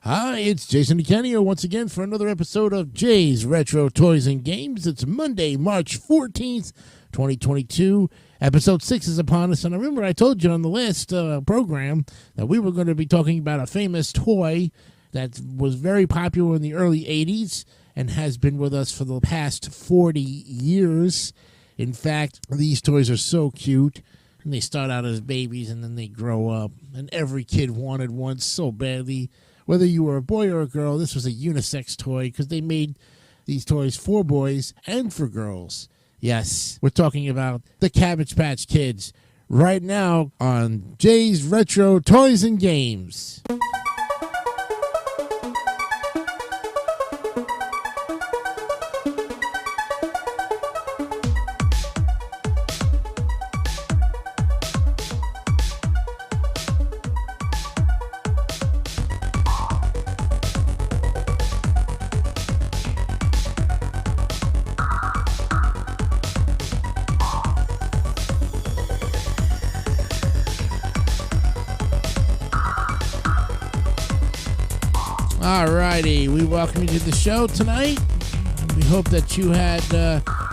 Hi, it's Jason DeCanio once again for another episode of Jay's Retro Toys and Games. It's Monday, March 14th, 2022. Episode 6 is upon us, and I remember I told you on the last program that we were going to be talking about a famous toy that was very popular in the early 80s and has been with us for the past 40 years. In fact, these toys are so cute, and they start out as babies and then they grow up, and every kid wanted one so badly. Whether you were a boy or a girl, this was a unisex toy because they made these toys for boys and for girls. Yes, we're talking about the Cabbage Patch Kids right now on Jay's Retro Toys and Games. Alrighty, we welcome you to the show tonight. We hope that you had,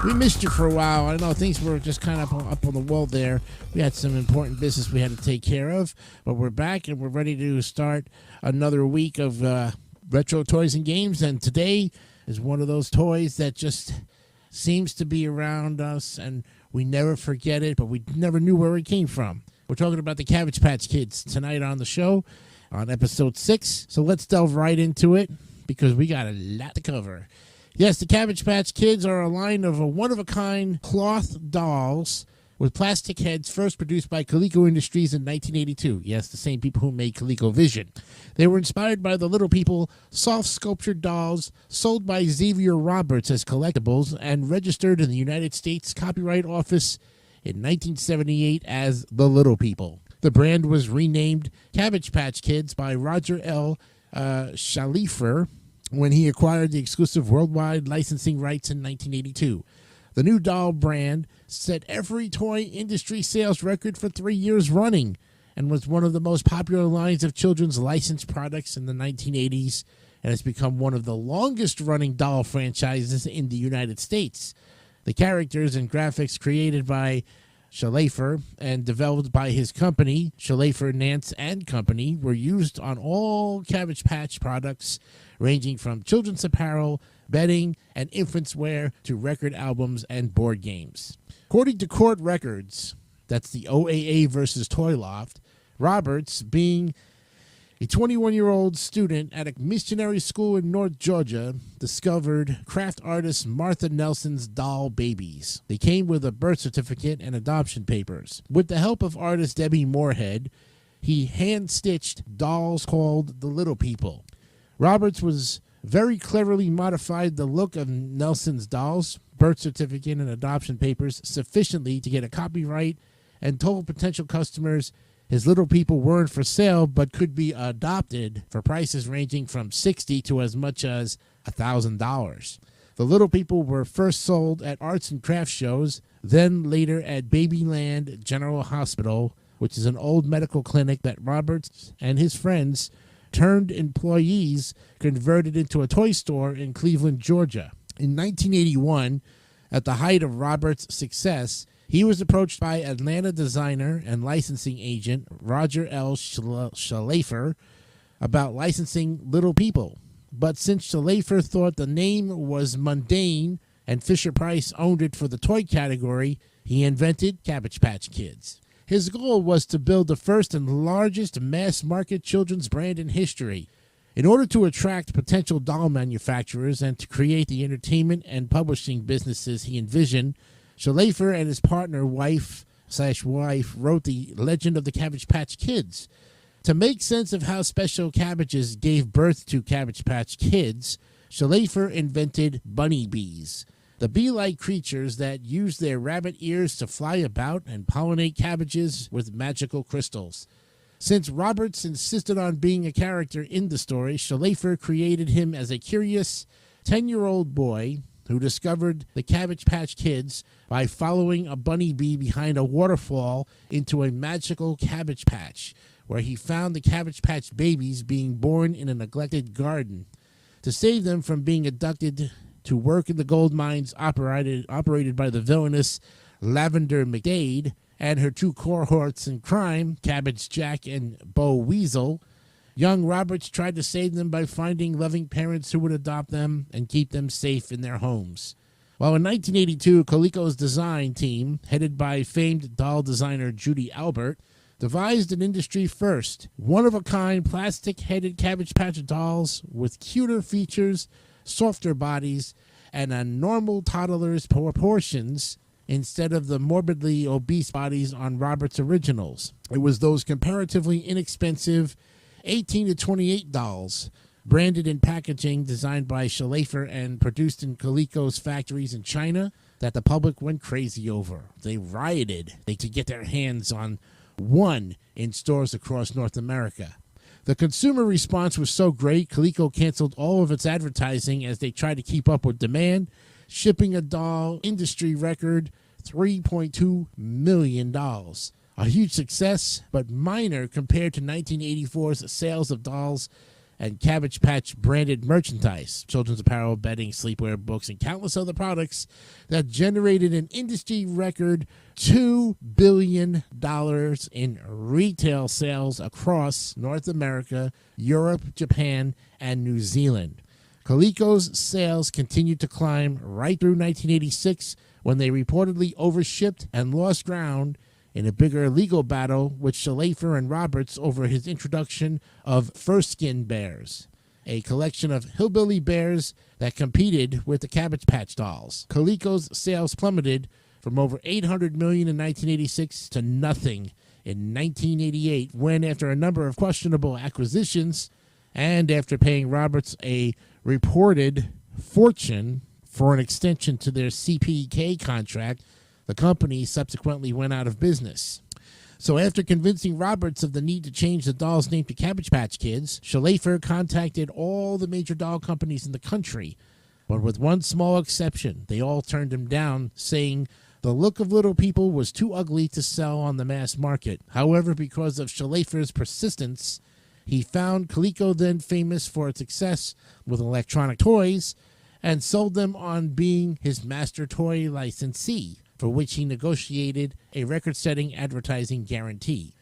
we missed you for a while. I know things were just kind of up on the wall there. We had some important business we had to take care of, but we're back and we're ready to start another week of Retro Toys and Games. And today is one of those toys that just seems to be around us and we never forget it, but we never knew where it came from. We're talking about the Cabbage Patch Kids tonight on the show. On episode 6, so let's delve right into it because we got a lot to cover. Yes, the Cabbage Patch Kids are a line of one-of-a-kind cloth dolls with plastic heads first produced by Coleco Industries in 1982. Yes, the same people who made ColecoVision. They were inspired by the Little People soft sculptured dolls sold by Xavier Roberts as collectibles and registered in the United States Copyright Office in 1978 as the Little People. The brand was renamed Cabbage Patch Kids by Roger L. Schlaifer when he acquired the exclusive worldwide licensing rights in 1982. The new doll brand set every toy industry sales record for 3 years running and was one of the most popular lines of children's licensed products in the 1980s and has become one of the longest-running doll franchises in the United States. The characters and graphics created by Schlaifer and developed by his company, Schlaifer, Nance & Company, were used on all Cabbage Patch products, ranging from children's apparel, bedding, and infants' wear to record albums and board games. According to court records, that's the OAA versus Toy Loft, Roberts, being a 21-year-old student at a missionary school in North Georgia, discovered craft artist Martha Nelson's doll babies. They came with a birth certificate and adoption papers. With the help of artist Debbie Moorhead, he hand-stitched dolls called the Little People. Roberts was very cleverly modified the look of Nelson's dolls, birth certificate, and adoption papers sufficiently to get a copyright and told potential customers his Little People weren't for sale, but could be adopted for prices ranging from $60 to as much as $1,000. The Little People were first sold at arts and crafts shows, then later at Babyland General Hospital, which is an old medical clinic that Roberts and his friends turned employees converted into a toy store in Cleveland, Georgia. In 1981, at the height of Roberts' success, he was approached by Atlanta designer and licensing agent Roger L. Schlaifer about licensing Little People. But since Schlaifer thought the name was mundane and Fisher-Price owned it for the toy category, he invented Cabbage Patch Kids. His goal was to build the first and largest mass-market children's brand in history. In order to attract potential doll manufacturers and to create the entertainment and publishing businesses he envisioned, Schlaifer and his partner, wife wrote the Legend of the Cabbage Patch Kids. To make sense of how special cabbages gave birth to Cabbage Patch Kids, Schlaifer invented bunny bees, the bee-like creatures that use their rabbit ears to fly about and pollinate cabbages with magical crystals. Since Roberts insisted on being a character in the story, Schlaifer created him as a curious 10-year-old boy who discovered the Cabbage Patch Kids by following a bunny bee behind a waterfall into a magical cabbage patch, where he found the Cabbage Patch babies being born in a neglected garden. To save them from being abducted to work in the gold mines operated by the villainous Lavender McDade and her two cohorts in crime, Cabbage Jack and Bo Weasel, young Roberts tried to save them by finding loving parents who would adopt them and keep them safe in their homes. Well, in 1982, Coleco's design team, headed by famed doll designer Judy Albert, devised an industry-first, one-of-a-kind plastic-headed Cabbage Patch dolls with cuter features, softer bodies, and a normal toddler's proportions instead of the morbidly obese bodies on Roberts' originals. It was those comparatively inexpensive $18 to $28 dolls, branded in packaging designed by Schlaifer and produced in Coleco's factories in China, that the public went crazy over. They rioted to get their hands on one in stores across North America. The consumer response was so great, Coleco canceled all of its advertising as they tried to keep up with demand, shipping a doll industry record $3.2 million. A huge success, but minor compared to 1984's sales of dolls and Cabbage Patch branded merchandise, children's apparel, bedding, sleepwear, books, and countless other products that generated an industry record $2 billion in retail sales across North America, Europe, Japan, and New Zealand. Coleco's sales continued to climb right through 1986 when they reportedly overshipped and lost ground in a bigger legal battle with Schlaifer and Roberts over his introduction of Furskin Bears, a collection of hillbilly bears that competed with the Cabbage Patch dolls. Coleco's sales plummeted from over $800 million in 1986 to nothing in 1988 when, after a number of questionable acquisitions and after paying Roberts a reported fortune for an extension to their CPK contract, the company subsequently went out of business. So after convincing Roberts of the need to change the doll's name to Cabbage Patch Kids, Schlaifer contacted all the major doll companies in the country. But with one small exception, they all turned him down, saying the look of Little People was too ugly to sell on the mass market. However, because of Schlaifer's persistence, he found Coleco, then famous for its success with electronic toys, and sold them on being his master toy licensee, for which he negotiated a record-setting advertising guarantee.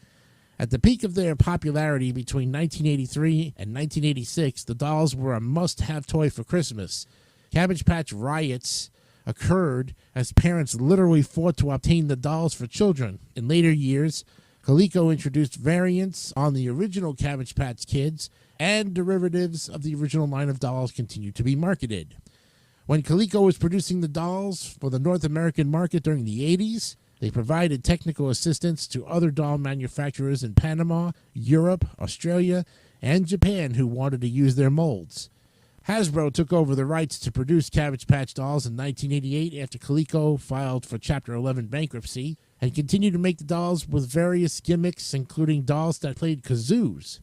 At the peak of their popularity between 1983 and 1986, the dolls were a must-have toy for Christmas. Cabbage Patch riots occurred as parents literally fought to obtain the dolls for children. In later years, Coleco introduced variants on the original Cabbage Patch Kids, and derivatives of the original line of dolls continued to be marketed. When Coleco was producing the dolls for the North American market during the 80s, they provided technical assistance to other doll manufacturers in Panama, Europe, Australia, and Japan who wanted to use their molds. Hasbro took over the rights to produce Cabbage Patch dolls in 1988 after Coleco filed for Chapter 11 bankruptcy, and continued to make the dolls with various gimmicks, including dolls that played kazoos.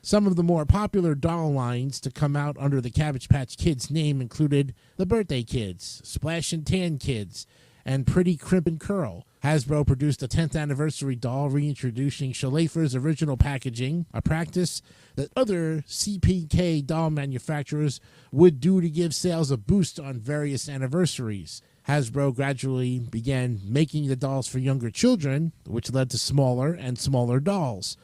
Some of the more popular doll lines to come out under the Cabbage Patch Kids name included the Birthday Kids, Splash and Tan Kids, and Pretty Crimp and Curl. Hasbro produced a 10th anniversary doll reintroducing Schlaifer's original packaging, a practice that other CPK doll manufacturers would do to give sales a boost on various anniversaries. Hasbro gradually began making the dolls for younger children, which led to smaller and smaller dolls.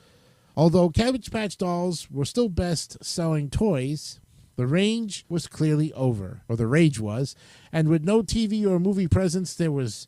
Although Cabbage Patch dolls were still best-selling toys, the range was clearly over, or the rage was, and with no TV or movie presence, there was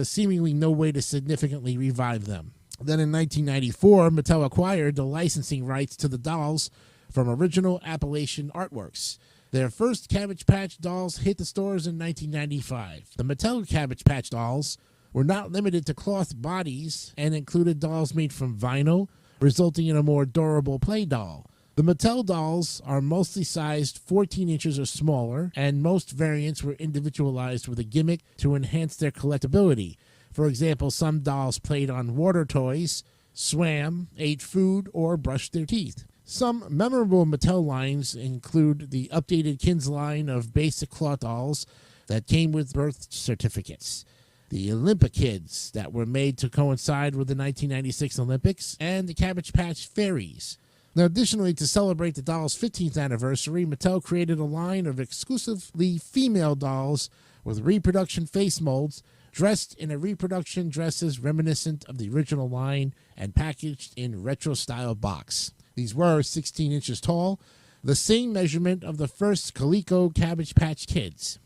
seemingly no way to significantly revive them. Then in 1994, Mattel acquired the licensing rights to the dolls from Original Appalachian Artworks. Their first Cabbage Patch dolls hit the stores in 1995. The Mattel Cabbage Patch dolls were not limited to cloth bodies and included dolls made from vinyl, resulting in a more durable play doll. The Mattel dolls are mostly sized 14 inches or smaller, and most variants were individualized with a gimmick to enhance their collectability. For example, some dolls played on water toys, swam, ate food, or brushed their teeth. Some memorable Mattel lines include the updated Kids line of basic cloth dolls that came with birth certificates. the Olympa Kids that were made to coincide with the 1996 Olympics, and the Cabbage Patch Fairies. Now, additionally, to celebrate the doll's 15th anniversary, Mattel created a line of exclusively female dolls with reproduction face molds, dressed in a reproduction dresses reminiscent of the original line and packaged in retro-style box. These were 16 inches tall, the same measurement of the first Coleco Cabbage Patch Kids.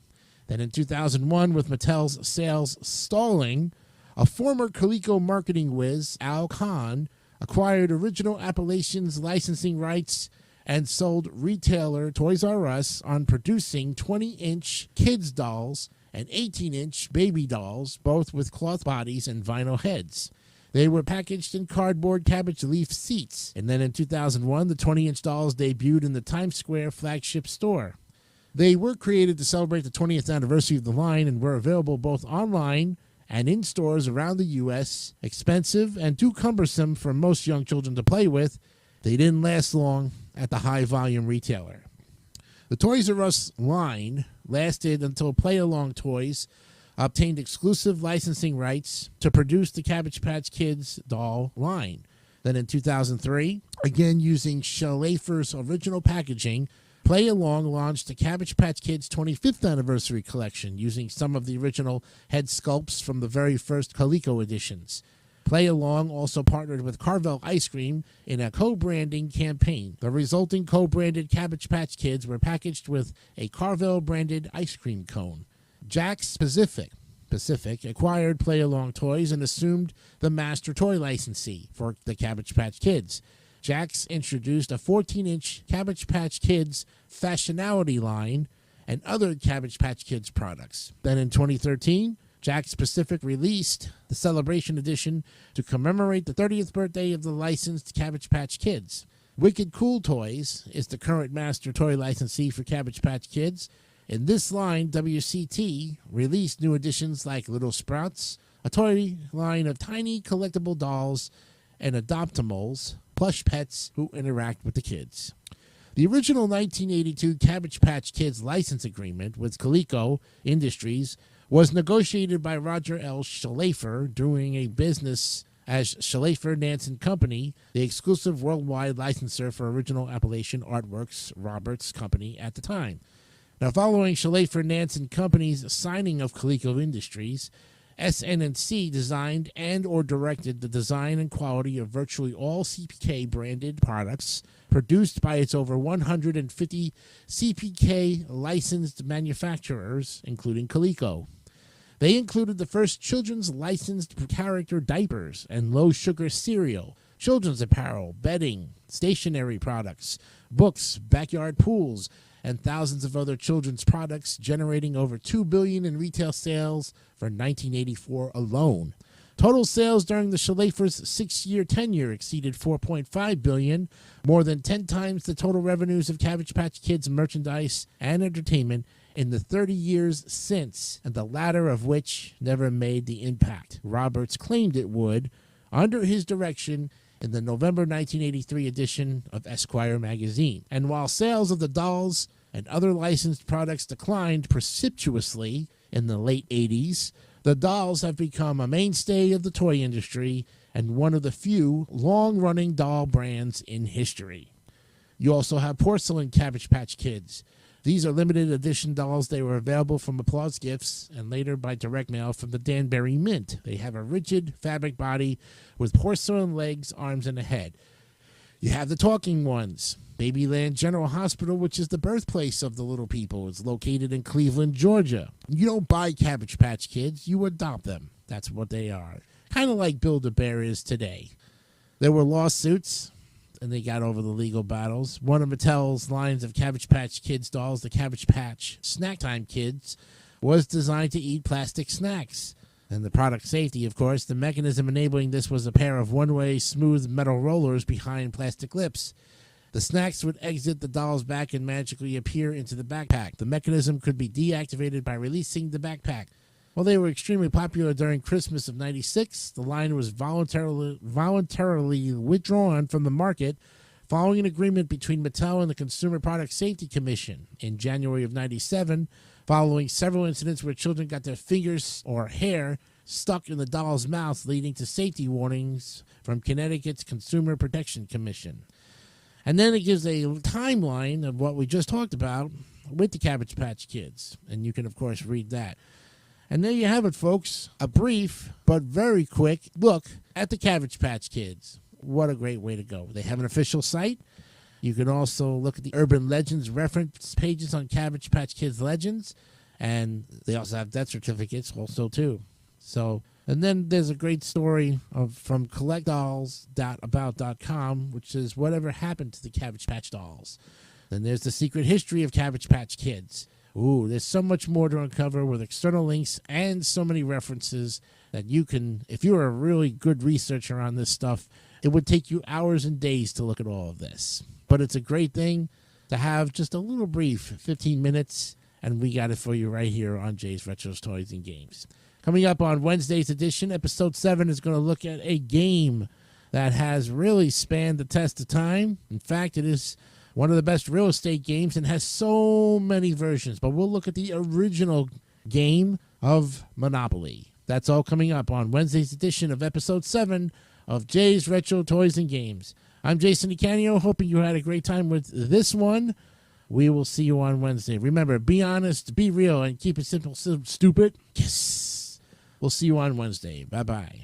Then in 2001, with Mattel's sales stalling, a former Coleco marketing whiz, Al Kahn, acquired Original Appalachian's licensing rights and sold retailer Toys R Us on producing 20-inch kids dolls and 18-inch baby dolls, both with cloth bodies and vinyl heads. They were packaged in cardboard cabbage leaf seats. And then in 2001, the 20-inch dolls debuted in the Times Square flagship store. They were created to celebrate the 20th anniversary of the line and were available both online and in stores around the U.S. Expensive and too cumbersome for most young children to play with, they didn't last long at the high-volume retailer. The Toys R Us line lasted until Play Along Toys obtained exclusive licensing rights to produce the Cabbage Patch Kids doll line. Then in 2003, again using Schlaifer's original packaging, Play Along launched the Cabbage Patch Kids 25th anniversary collection using some of the original head sculpts from the very first Coleco editions. Play Along also partnered with Carvel Ice Cream in a co-branding campaign. The resulting co-branded Cabbage Patch Kids were packaged with a Carvel-branded ice cream cone. Jakks Pacific acquired Play Along Toys and assumed the master toy licensee for the Cabbage Patch Kids. Jakks introduced a 14-inch Cabbage Patch Kids Fashionality line and other Cabbage Patch Kids products. Then in 2013, Jakks Pacific released the Celebration Edition to commemorate the 30th birthday of the licensed Cabbage Patch Kids. Wicked Cool Toys is the current master toy licensee for Cabbage Patch Kids. In this line, WCT released new editions like Little Sprouts, a toy line of tiny collectible dolls, and Adoptimals, plush pets who interact with the kids. The original 1982 Cabbage Patch Kids license agreement with Coleco Industries was negotiated by Roger L. Schlaifer doing a business as Schlaifer Nansen Company, the exclusive worldwide licensor for Original Appalachian Artworks Roberts Company at the time. Now, following Schlaifer Nansen Company's signing of Coleco Industries, SN&C designed and or directed the design and quality of virtually all CPK branded products produced by its over 150 CPK licensed manufacturers, including Coleco. They included the first children's licensed character diapers and low-sugar cereal, children's apparel, bedding, stationery products, books, backyard pools, and thousands of other children's products, generating over $2 billion in retail sales for 1984 alone. Total sales during the Schlaifer's 6-year tenure exceeded $4.5 billion, more than 10 times the total revenues of Cabbage Patch Kids merchandise and entertainment in the 30 years since, and the latter of which never made the impact Roberts claimed it would under his direction in the November 1983 edition of Esquire magazine. And while sales of the dolls and other licensed products declined precipitously in the late 80s, the dolls have become a mainstay of the toy industry and one of the few long-running doll brands in history. You also have porcelain Cabbage Patch Kids. These are limited edition dolls. They were available from Applause Gifts and later by direct mail from the Danbury Mint. They have a rigid fabric body with porcelain legs, arms, and a head. You have the talking ones. Babyland General Hospital, which is the birthplace of the little people, is located in Cleveland, Georgia. You don't buy Cabbage Patch Kids, you adopt them. That's what they are. Kind of like Build-A-Bear is today. There were lawsuits, and they got over the legal battles. One of Mattel's lines of Cabbage Patch Kids dolls, the Cabbage Patch Snack Time Kids, was designed to eat plastic snacks. And the product safety, of course, the mechanism enabling this was a pair of one-way smooth metal rollers behind plastic lips. The snacks would exit the doll's back and magically appear into the backpack. The mechanism could be deactivated by releasing the backpack. While they were extremely popular during Christmas of '96, the line was voluntarily withdrawn from the market following an agreement between Mattel and the Consumer Product Safety Commission in January of '97, following several incidents where children got their fingers or hair stuck in the doll's mouth, leading to safety warnings from Connecticut's Consumer Protection Commission. And then it gives a timeline of what we just talked about with the Cabbage Patch Kids. And you can, of course, read that. And there you have it, folks. A brief but very quick look at the Cabbage Patch Kids. What a great way to go. They have an official site. You can also look at the Urban Legends reference pages on Cabbage Patch Kids Legends. And they also have death certificates also, too. So, and then there's a great story from collectibles.about.com, which is whatever happened to the Cabbage Patch dolls. Then there's the secret history of Cabbage Patch Kids. Ooh, there's so much more to uncover with external links and so many references that you can, if you're a really good researcher on this stuff, it would take you hours and days to look at all of this. But it's a great thing to have just a little brief 15 minutes, and we got it for you right here on Jay's Retros, Toys, and Games. Coming up on Wednesday's edition, Episode 7 is going to look at a game that has really spanned the test of time. In fact, it is one of the best real estate games and has so many versions. But we'll look at the original game of Monopoly. That's all coming up on Wednesday's edition of Episode 7 of Jay's Retro Toys and Games. I'm Jason DeCanio, hoping you had a great time with this one. We will see you on Wednesday. Remember, be honest, be real, and keep it simple, stupid. Yes. We'll see you on Wednesday. Bye-bye.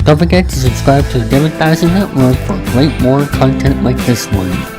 Don't forget to subscribe to the Democracy Network for great more content like this one.